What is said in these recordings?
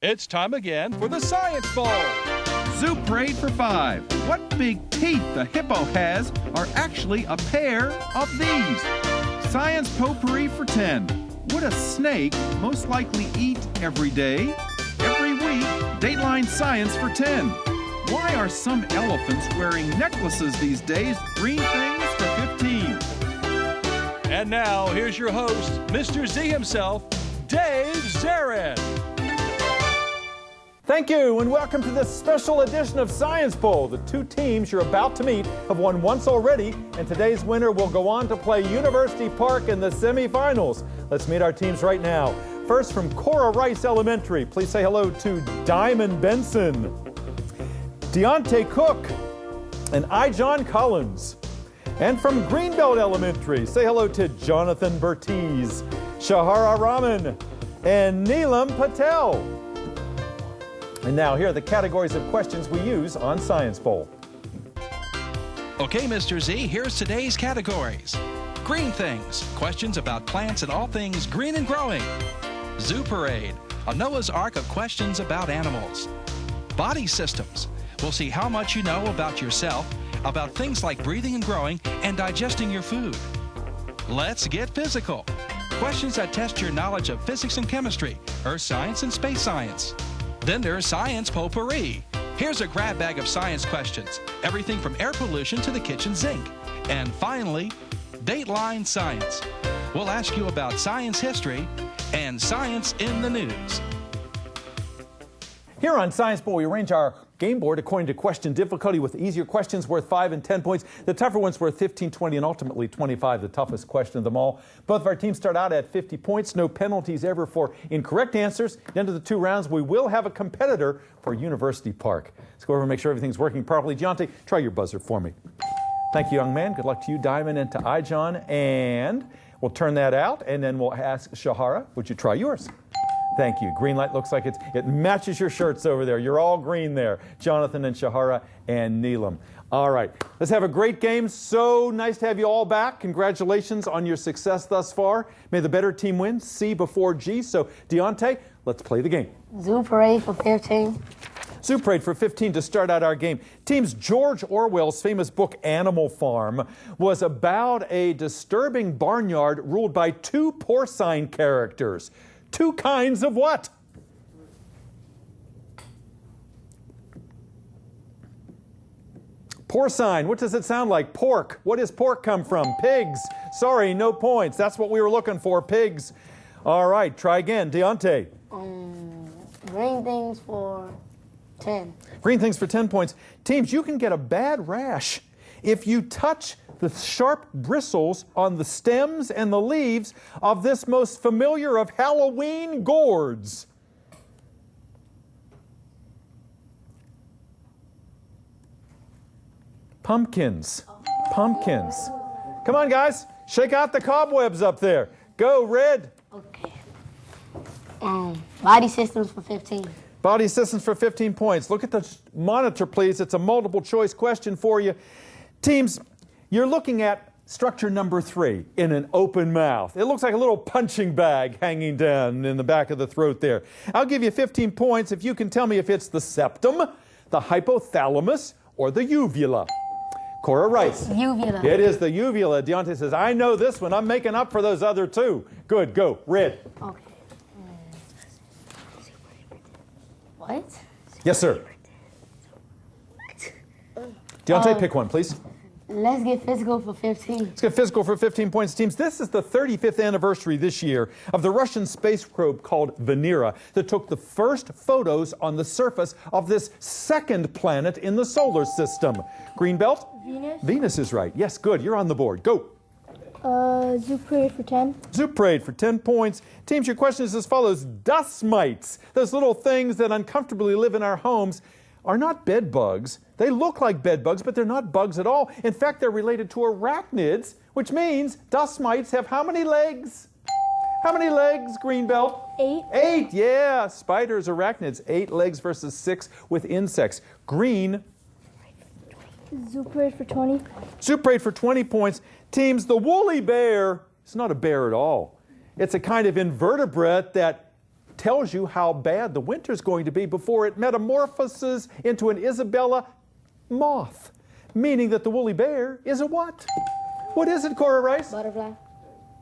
It's time again for the Science Bowl. Zoo Parade for 5. What big teeth the hippo has are actually a pair of these. Science Potpourri for 10. Would a snake most likely eat every day? Every week, Dateline Science for 10. Why are some elephants wearing necklaces these days? Green things for 15. And now, here's your host, Mr. Z himself, Dave Zarin. Thank you, and welcome to this special edition of Science Bowl. The two teams you're about to meet have won once already, and today's winner will go on to play University Park in the semifinals. Let's meet our teams right now. First, from Cora Rice Elementary, please say hello to Diamond Benson, Deontay Cook, and Ijon Collins. And from Greenbelt Elementary, say hello to Jonathan Bertiz, Shahara Rahman, and Neelam Patel. And now, here are the categories of questions we use on Science Bowl. Okay, Mr. Z, here's today's categories. Green things, questions about plants and all things green and growing. Zoo Parade, a Noah's Ark of questions about animals. Body systems, we'll see how much you know about yourself, about things like breathing and growing and digesting your food. Let's get physical. Questions that test your knowledge of physics and chemistry, earth science and space science. Then there's Science Potpourri. Here's a grab bag of science questions, everything from air pollution to the kitchen sink. And finally, Dateline Science. We'll ask you about science history and science in the news. Here on Science Bowl, we arrange our game board according to question difficulty, with easier questions worth 5 and 10 points, the tougher ones worth 15, 20, and ultimately 25, the toughest question of them all. Both of our teams start out at 50 points, no penalties ever for incorrect answers. At the end of the 2 rounds, we will have a competitor for University Park. Let's go over and make sure everything's working properly. Deontay, try your buzzer for me. Thank you, young man. Good luck to you, Diamond, and to Ijon. And we'll turn that out, and then we'll ask Shahara, would you try yours? Thank you. Green light looks like it matches your shirts over there. You're all green there. Jonathan and Shahara and Neelam. All right. Let's have a great game. So nice to have you all back. Congratulations on your success thus far. May the better team win. C before G. So, Deontay, let's play the game. Zoo Parade for 15. Zoo Parade for 15 to start out our game. Teams George Orwell's famous book Animal Farm was about a disturbing barnyard ruled by 2 porcine characters. 2 kinds of what? Porcine. What does it sound like? Pork. What does pork come from? Pigs. Sorry, no points. That's what we were looking for, pigs. All right, try again. Deontay. Green things for 10. Green things for 10 points. Teams, you can get a bad rash if you touch the sharp bristles on the stems and the leaves of this most familiar of Halloween gourds. Pumpkins. Pumpkins. Come on, guys. Shake out the cobwebs up there. Go, red. Okay. Body systems for 15. Body systems for 15 points. Look at the monitor, please. It's a multiple choice question for you. Teams, you're looking at structure number 3 in an open mouth. It looks like a little punching bag hanging down in the back of the throat there. I'll give you 15 points if you can tell me if it's the septum, the hypothalamus, or the uvula. Cora Rice. Uvula. It is the uvula. Deontay says, I know this one. I'm making up for those other 2. Good, go. Red. Okay. What? Yes, sir. Deontay, pick one, please. Let's get physical for 15. Let's get physical for 15 points, teams. This is the 35th anniversary this year of the Russian space probe called Venera that took the first photos on the surface of this second planet in the solar system. Greenbelt? Venus? Venus is right. Yes, good. You're on the board. Go. Zoo Parade for 10. Zoo Parade for 10 points. Teams, your question is as follows. Dust mites, those little things that uncomfortably live in our homes, are not bed bugs. They look like bed bugs, but they're not bugs at all. In fact, they're related to arachnids, which means dust mites have how many legs? How many legs, Greenbelt? 8. 8, yeah. Spiders, arachnids, 8 legs versus 6 with insects. Green. Zoo Parade for 20. Zoo Parade for 20 points. Teams, the woolly bear, it's not a bear at all. It's a kind of invertebrate that tells you how bad the winter's going to be before it metamorphoses into an Isabella moth, meaning that the woolly bear is a what? What is it, Cora Rice? Butterfly.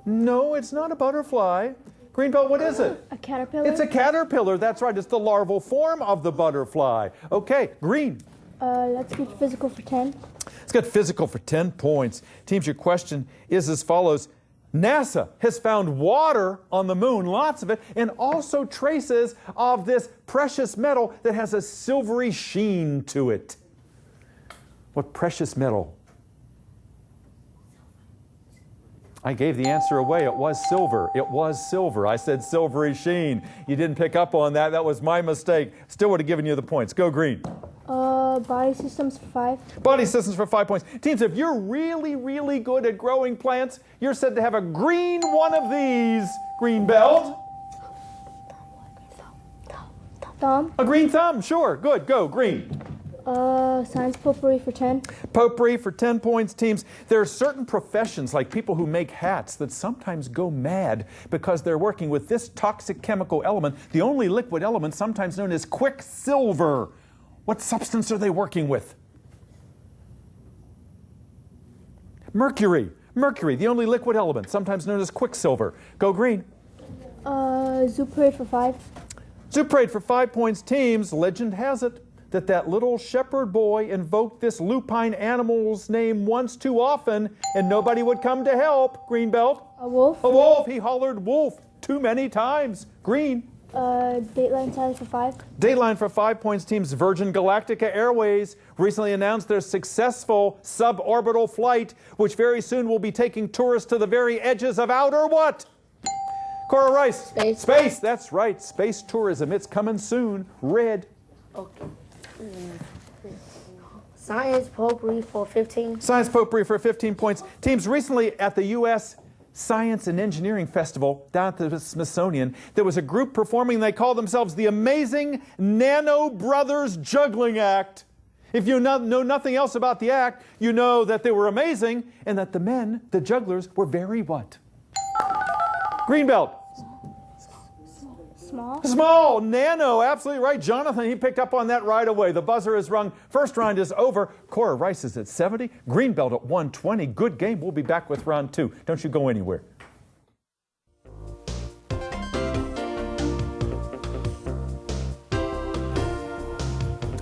No, it's not a butterfly. Greenbelt, what is it? A caterpillar. It's a caterpillar. That's right. It's the larval form of the butterfly. Okay, Green. Let's get physical for 10. Let's get physical for 10 points. Teams, your question is as follows. NASA has found water on the moon, lots of it, and also traces of this precious metal that has a silvery sheen to it. What precious metal? I gave the answer away. It was silver. It was silver. I said silvery sheen. You didn't pick up on that. That was my mistake. Still would have given you the points. Go Green. Body systems for 5. Body systems for 5 points. Teams, if you're really, really good at growing plants, you're said to have a green one of these. Greenbelt. Thumb. A green thumb. Sure. Good. Go. Green. Science potpourri for 10. Potpourri for 10 points, teams. There are certain professions, like people who make hats, that sometimes go mad because they're working with this toxic chemical element, the only liquid element sometimes known as quicksilver. What substance are they working with? Mercury. Mercury, the only liquid element, sometimes known as quicksilver. Go Green. Zoo parade for 5. Zoo parade for 5 points, teams. Legend has it that little shepherd boy invoked this lupine animal's name once too often, and nobody would come to help. Greenbelt. A wolf. A wolf. He hollered wolf too many times. Green. Dateline size for 5. Dateline for 5 points, teams. Virgin Galactica Airways recently announced their successful suborbital flight, which very soon will be taking tourists to the very edges of outer what? Cora Rice. Space. Space, that's right. Space tourism. It's coming soon. Red. Okay. Science potpourri for 15. Science potpourri for 15 points. Teams, recently at the U.S. Science and Engineering Festival down at the Smithsonian, there was a group performing. They called themselves the Amazing Nano Brothers Juggling Act. If you know nothing else about the act, you know that they were amazing and that the men, the jugglers, were very what? Greenbelt. Small. Small, nano, absolutely right. Jonathan, he picked up on that right away. The buzzer is rung. First round is over. Cora Rice is at 70. Greenbelt at 120. Good game. We'll be back with round 2. Don't you go anywhere.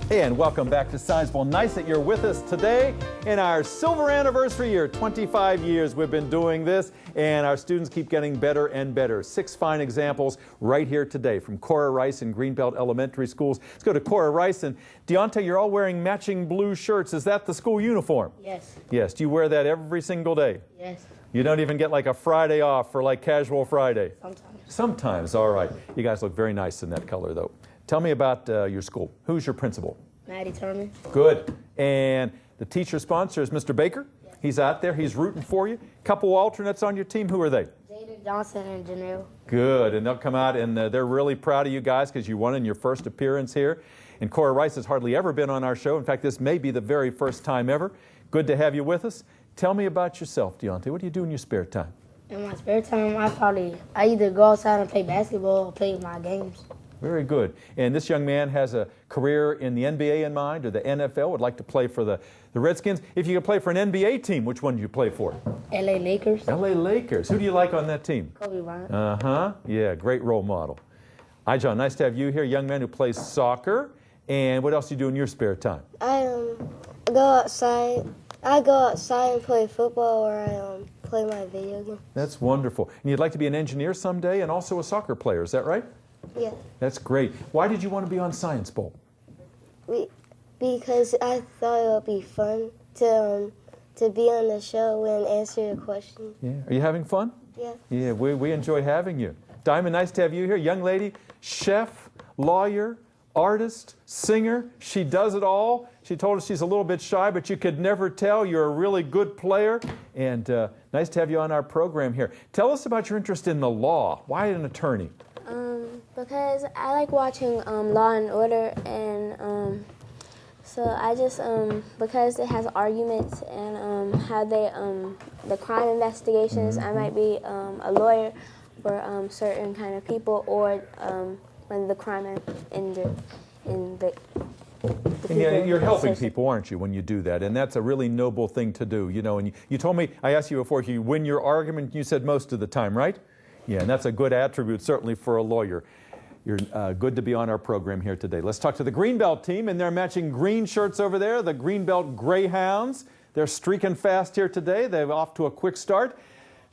And welcome back to Science Bowl. Nice that you're with us today in our silver anniversary year. 25 years we've been doing this, and our students keep getting better and better. 6 fine examples right here today from Cora Rice and Greenbelt Elementary Schools. Let's go to Cora Rice. And Deontay, you're all wearing matching blue shirts. Is that the school uniform? Yes. Yes. Do you wear that every single day? Yes. You don't even get like a Friday off for like casual Friday? Sometimes. Sometimes, all right. You guys look very nice in that color, though. Tell me about your school. Who's your principal? Maddie Turner. Good. And the teacher sponsor is Mr. Baker. Yes. He's out there. He's rooting for you. Couple alternates on your team. Who are they? Jaden Johnson and Janelle. Good. And they'll come out, and they're really proud of you guys because you won in your first appearance here. And Cora Rice has hardly ever been on our show. In fact, this may be the very first time ever. Good to have you with us. Tell me about yourself, Deontay. What do you do in your spare time? In my spare time, I either go outside and play basketball or play my games. Very good. And this young man has a career in the NBA in mind, or the NFL, would like to play for the Redskins. If you could play for an NBA team, which one do you play for? LA Lakers. LA Lakers. Who do you like on that team? Kobe Bryant. Uh-huh. Yeah, great role model. Hi, John. Nice to have you here, young man who plays soccer. And what else do you do in your spare time? I go outside. I go outside and play football, or I play my video game. That's wonderful. And you'd like to be an engineer someday and also a soccer player. Is that right? Yeah. That's great. Why did you want to be on Science Bowl? Because I thought it would be fun to be on the show and answer your questions. Yeah. Are you having fun? Yeah. Yeah, we enjoy having you. Diamond, nice to have you here. Young lady, chef, lawyer, artist, singer. She does it all. She told us she's a little bit shy, but you could never tell. You're a really good player. And nice to have you on our program here. Tell us about your interest in the law. Why an attorney? Because I like watching Law and Order, and so I just because it has arguments and how they the crime investigations. I might be a lawyer for certain kind of people, or when the crime ended in the And yeah, you're helping people, aren't you, when you do that? And that's a really noble thing to do, you know. And you told me, I asked you before, you win your argument, you said most of the time, right? Yeah, and that's a good attribute, certainly, for a lawyer. You're good to be on our program here today. Let's talk to the Greenbelt team, and they're matching green shirts over there, the Greenbelt Greyhounds. They're streaking fast here today. They're off to a quick start.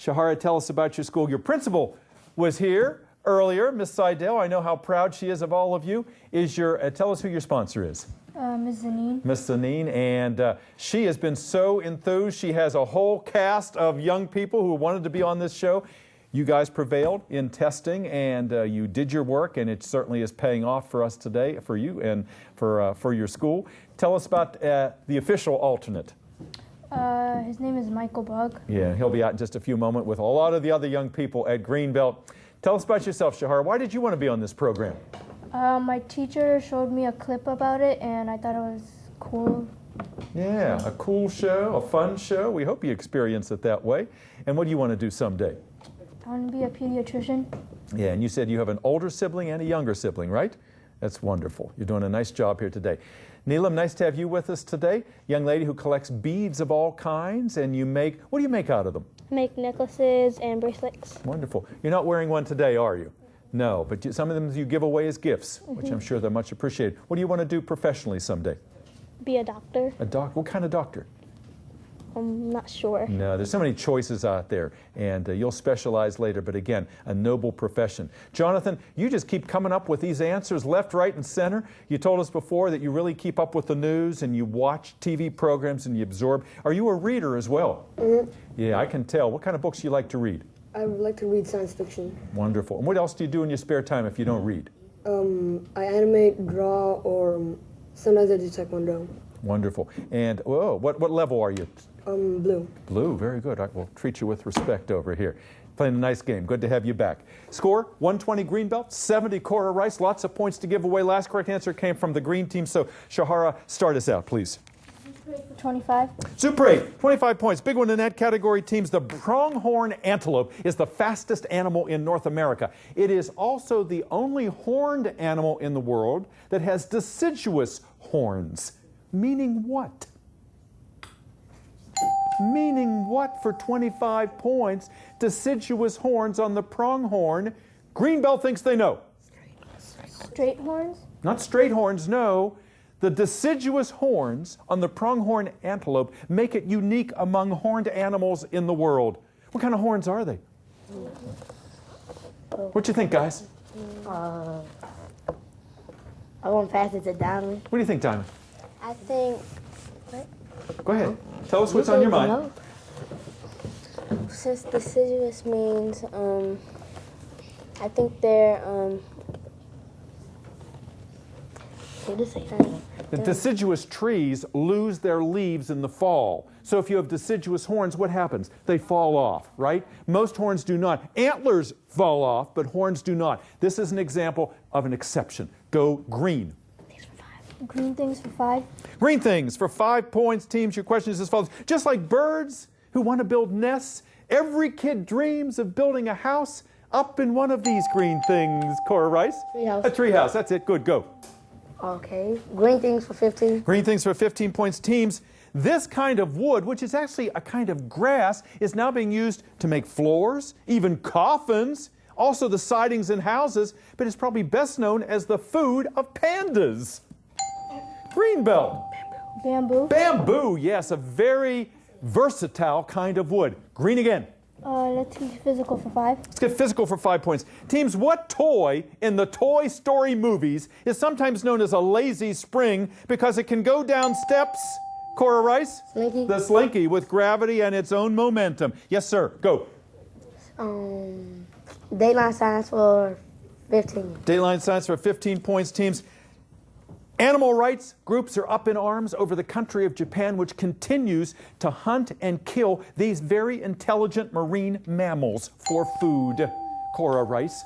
Shahara, tell us about your school. Your principal was here earlier, Miss Seidel. I know how proud she is of all of you. Tell us who your sponsor is. Ms. Zanine. Miss Zanine, and she has been so enthused. She has a whole cast of young people who wanted to be on this show. You guys prevailed in testing, and you did your work, and it certainly is paying off for us today, for you and for your school. Tell us about the official alternate. His name is Michael Bug. Yeah, he'll be out in just a few moments with a lot of the other young people at Greenbelt. Tell us about yourself, Shahara. Why did you want to be on this program? My teacher showed me a clip about it, and I thought it was cool. Yeah, a cool show, a fun show. We hope you experience it that way. And what do you want to do someday? I want to be a pediatrician. Yeah, and you said you have an older sibling and a younger sibling, right? That's wonderful. You're doing a nice job here today. Neelam, nice to have you with us today. Young lady who collects beads of all kinds, and what do you make out of them? Make necklaces and bracelets. Wonderful. You're not wearing one today, are you? No, but some of them you give away as gifts, which I'm sure they're much appreciated. What do you want to do professionally someday? Be a doctor. A doctor? What kind of doctor? I'm not sure. No, there's so many choices out there, and you'll specialize later, but again, a noble profession. Jonathan, you just keep coming up with these answers left, right, and center. You told us before that you really keep up with the news, and you watch TV programs, and you absorb. Are you a reader as well? Mm-hmm. Yeah, I can tell. What kind of books do you like to read? I would like to read science fiction. Wonderful. And what else do you do in your spare time if you don't read? I animate, draw, or sometimes I do taekwondo. Wonderful. And what level are you? Blue. Blue, very good. I will treat you with respect over here. Playing a nice game. Good to have you back. Score, 120 Greenbelt, 70 Cora Rice. Lots of points to give away. Last correct answer came from the green team. So, Shahara, start us out, please. 25. Super 8, 25 points. Big one in that category, teams. The pronghorn antelope is the fastest animal in North America. It is also the only horned animal in the world that has deciduous horns. Meaning what? Meaning what for 25 points? Deciduous horns on the pronghorn. Greenbelt thinks they know. Straight horns? Not straight horns, no. The deciduous horns on the pronghorn antelope make it unique among horned animals in the world. What kind of horns are they? What you think, guys? I want to pass it to Diamond. What do you think, Diamond? I think... Go ahead. Tell us what's on your mind. Since deciduous means, I think they're, The deciduous trees lose their leaves in the fall. So if you have deciduous horns, what happens? They fall off, right? Most horns do not. Antlers fall off, but horns do not. This is an example of an exception. Go green. Green things for 5. Green things for 5 points, teams. Your question is as follows. Just like birds who want to build nests, every kid dreams of building a house up in one of these green things. Cora Rice? Treehouse. A treehouse. That's it. Good. Go. Okay. Green things for 15. Green things for 15 points, teams. This kind of wood, which is actually a kind of grass, is now being used to make floors, even coffins, also the sidings in houses, but it's probably best known as the food of pandas. Greenbelt. Bamboo. Bamboo, yes, a very versatile kind of wood. Green again. Let's get physical for 5. Let's get physical for 5 points. Teams, what toy in the Toy Story movies is sometimes known as a lazy spring because it can go down steps? Cora Rice? Slinky. The Slinky with gravity and its own momentum. Yes, sir. Go. Dateline science for 15. Dateline science for 15 points, teams. Animal rights groups are up in arms over the country of Japan, which continues to hunt and kill these very intelligent marine mammals for food. Cora Rice?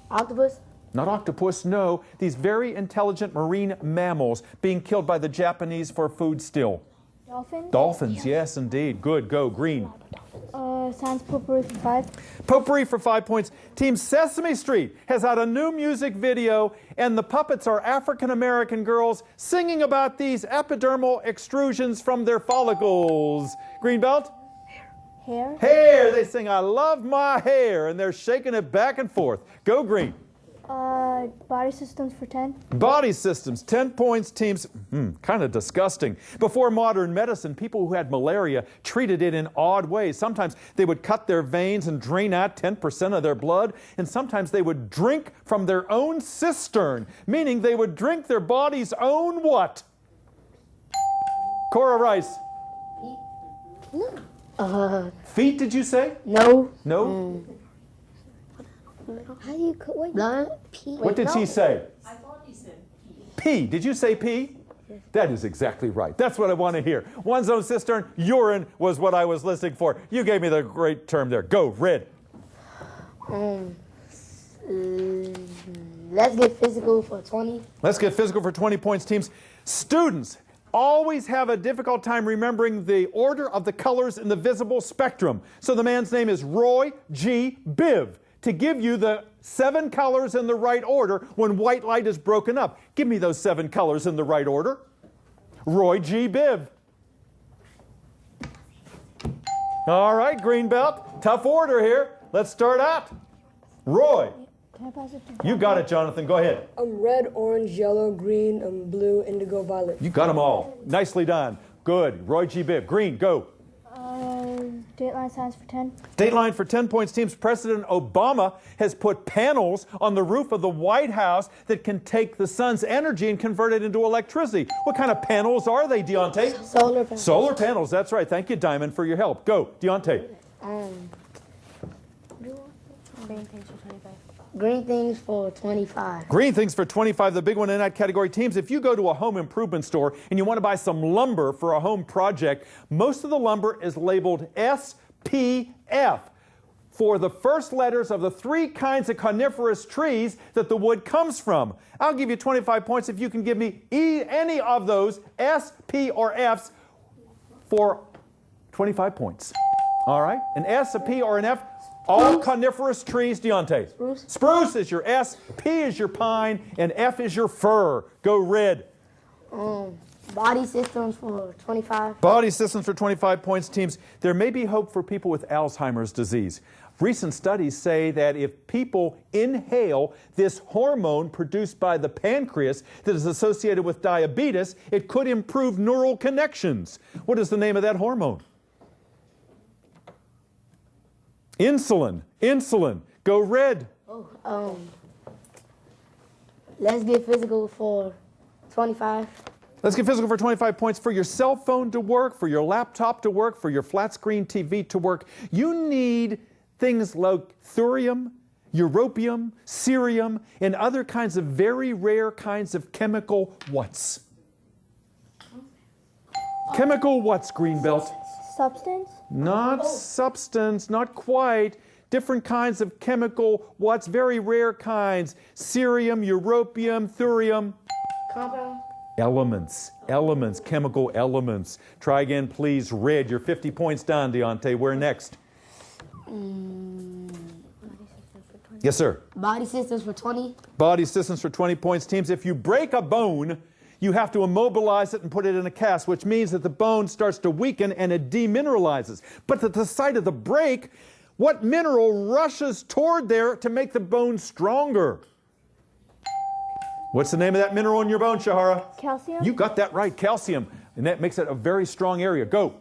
Octopus. Not octopus, no. These very intelligent marine mammals being killed by the Japanese for food still. Dolphins. Dolphins, yes, indeed. Good, go, green. Science potpourri for 5. Potpourri for 5 points. Team Sesame Street has had a new music video, and the puppets are African-American girls singing about these epidermal extrusions from their follicles. Greenbelt? Hair. Hair. They sing, "I love my hair," and they're shaking it back and forth. Go Green. Body systems for 10. Body systems, 10 points. Teams, kind of disgusting. Before modern medicine, people who had malaria treated it in odd ways. Sometimes they would cut their veins and drain out 10% of their blood, and sometimes they would drink from their own cistern, meaning they would drink their body's own what? Cora Rice. Feet, did you say? No. No? How do you wait? Blood. Pee. What did she say? I thought he said pee. Pee. Did you say pee? Yes. That is exactly right. That's what I want to hear. One's own cistern, urine was what I was listening for. You gave me the great term there. Go, Red. Let's get physical for 20. Let's get physical for 20 points, teams. Students always have a difficult time remembering the order of the colors in the visible spectrum. So the man's name is Roy G. Biv, to give you the 7 colors in the right order when white light is broken up. Give me those 7 colors in the right order. Roy G. Biv. All right, Greenbelt. Tough order here. Let's start out. Roy. Can I pass it to You got it, Jonathan. Go ahead. Red, orange, yellow, green, blue, indigo, violet. You got them all. Nicely done. Good. Roy G. Biv. Green, go. Dateline science for 10. Dateline for 10 points, teams. President Obama has put panels on the roof of the White House that can take the sun's energy and convert it into electricity. What kind of panels are they, Deontay? Solar panels. Solar panels, that's right. Thank you, Diamond, for your help. Go, Deontay. Green things for 25. Green things for 25, the big one in that category. Teams, if you go to a home improvement store and you want to buy some lumber for a home project, most of the lumber is labeled SPF for the first letters of the 3 kinds of coniferous trees that the wood comes from. I'll give you 25 points if you can give me any of those S, P, or Fs for 25 points. All right? An S, a P, or an F. All coniferous trees, Deontay. Spruce. Spruce is your S, P is your pine, and F is your fir. Go Red. Body systems for 25. Body systems for 25 points, teams. There may be hope for people with Alzheimer's disease. Recent studies say that if people inhale this hormone produced by the pancreas that is associated with diabetes, it could improve neural connections. What is the name of that hormone? Insulin. Insulin. Go Red. Let's get physical for 25. Let's get physical for 25 points. For your cell phone to work, for your laptop to work, for your flat screen TV to work, you need things like thurium, europium, cerium, and other kinds of very rare kinds of chemical what's? Chemical what's, Greenbelt? Substance? Not substance, not quite. Different kinds of chemical what's, very rare kinds. Cerium, europium, thurium. Compound. Elements, elements, chemical elements. Try again, please. Red, you're 50 points down, Deontay. Where next? Yes, sir. Body systems for 20. Body systems for 20 points. Teams, if you break a bone, you have to immobilize it and put it in a cast, which means that the bone starts to weaken and it demineralizes. But at the site of the break, what mineral rushes toward there to make the bone stronger? What's the name of that mineral in your bone, Shahara? Calcium? You got that right, calcium. And that makes it a very strong area. Go.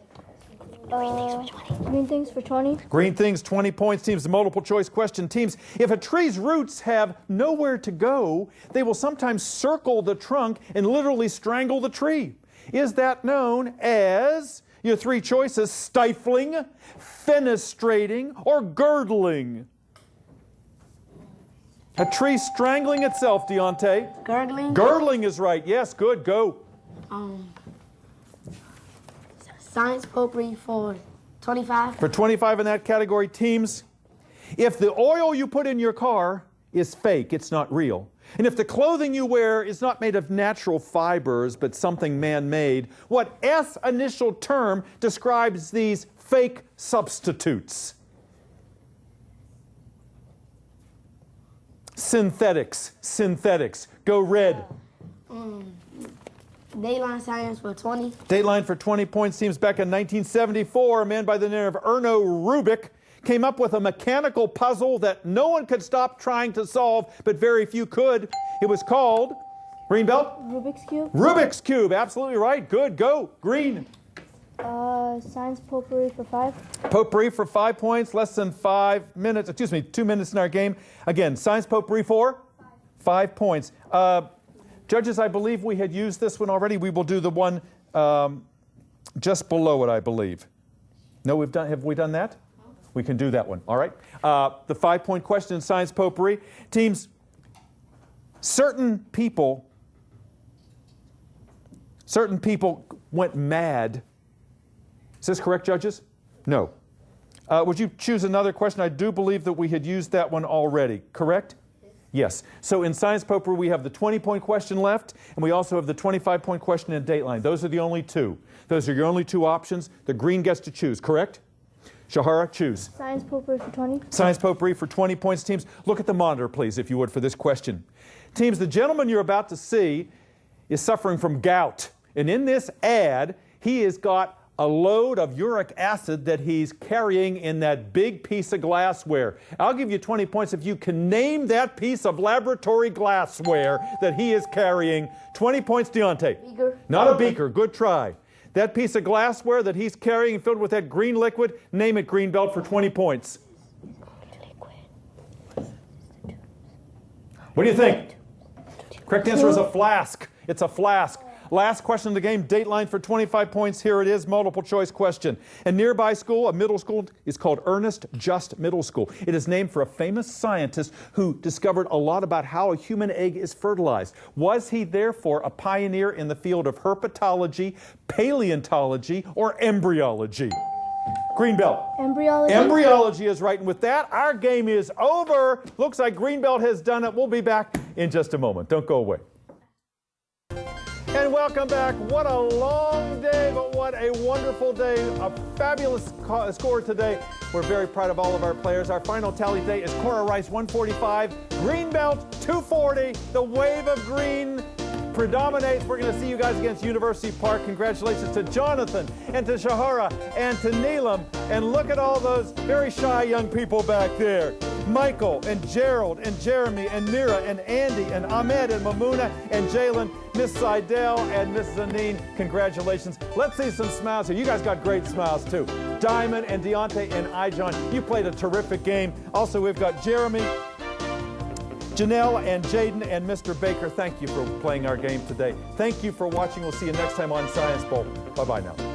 Green things for 20. Green things, 20 points. Teams, the multiple choice question. Teams, if a tree's roots have nowhere to go, they will sometimes circle the trunk and literally strangle the tree. Is that known as, your 3 choices, stifling, fenestrating, or girdling? A tree strangling itself, Deontay. Gurgling. Girdling is right. Yes, good. Go. Science potpourri for 25. For 25 in that category, teams, if the oil you put in your car is fake, it's not real, and if the clothing you wear is not made of natural fibers but something man-made, what S initial term describes these fake substitutes? Synthetics. Synthetics. Go red. Dateline science for 20. Dateline for 20 points. Seems back in 1974, a man by the name of Erno Rubik came up with a mechanical puzzle that no one could stop trying to solve, but very few could. It was called Greenbelt? Rubik's Cube. Rubik's Cube. Absolutely right. Good. Go. Green. Science potpourri for 5. Potpourri for 5 points. Less than 5 minutes. Excuse me, 2 minutes in our game. Again, science potpourri for 5 points. Judges, I believe we had used this one already. We will do the one just below it, I believe. No, we've done. Have we done that? We can do that one. All right. The 5-point question in science potpourri. Teams, certain people went mad. Is this correct, judges? No. Would you choose another question? I do believe that we had used that one already. Correct? Yes. So in science potpourri, we have the 20-point question left, and we also have the 25-point question in Dateline. Those are the only two. Those are your only two options. The green gets to choose. Correct? Shahara, choose. Science potpourri for 20. Science potpourri for 20 points. Teams, look at the monitor, please, if you would, for this question. Teams, the gentleman you're about to see is suffering from gout. And in this ad, he has got a load of uric acid that he's carrying in that big piece of glassware. I'll give you 20 points if you can name that piece of laboratory glassware that he is carrying. 20 points, Deontay. Beaker. Not a beaker. Good try. That piece of glassware that he's carrying filled with that green liquid, name it, Greenbelt, for 20 points. What do you think? Correct answer is a flask. It's a flask. Last question of the game, Dateline for 25 points. Here it is, multiple choice question. A nearby school, a middle school, is called Ernest Just Middle School. It is named for a famous scientist who discovered a lot about how a human egg is fertilized. Was he therefore a pioneer in the field of herpetology, paleontology, or embryology? Greenbelt. Embryology. Embryology is right. And with that, our game is over. Looks like Greenbelt has done it. We'll be back in just a moment. Don't go away. And welcome back. What a long day, but what a wonderful day. A fabulous score today. We're very proud of all of our players. Our final tally today is Cora Rice 145, Greenbelt 240. The wave of green predominates. We're going to see you guys against University Park. Congratulations to Jonathan and to Shahara and to Neelam. And look at all those very shy young people back there. Michael and Gerald and Jeremy and Mira and Andy and Ahmed and Mamuna and Jalen, Miss Seidel and Mrs. Aneen. Congratulations. Let's see some smiles here. You guys got great smiles too. Diamond and Deontay and Ijon, you played a terrific game. Also, we've got Jeremy, Janelle and Jaden and Mr. Baker. Thank you for playing our game today. Thank you for watching. We'll see you next time on Science Bowl. Bye-bye now.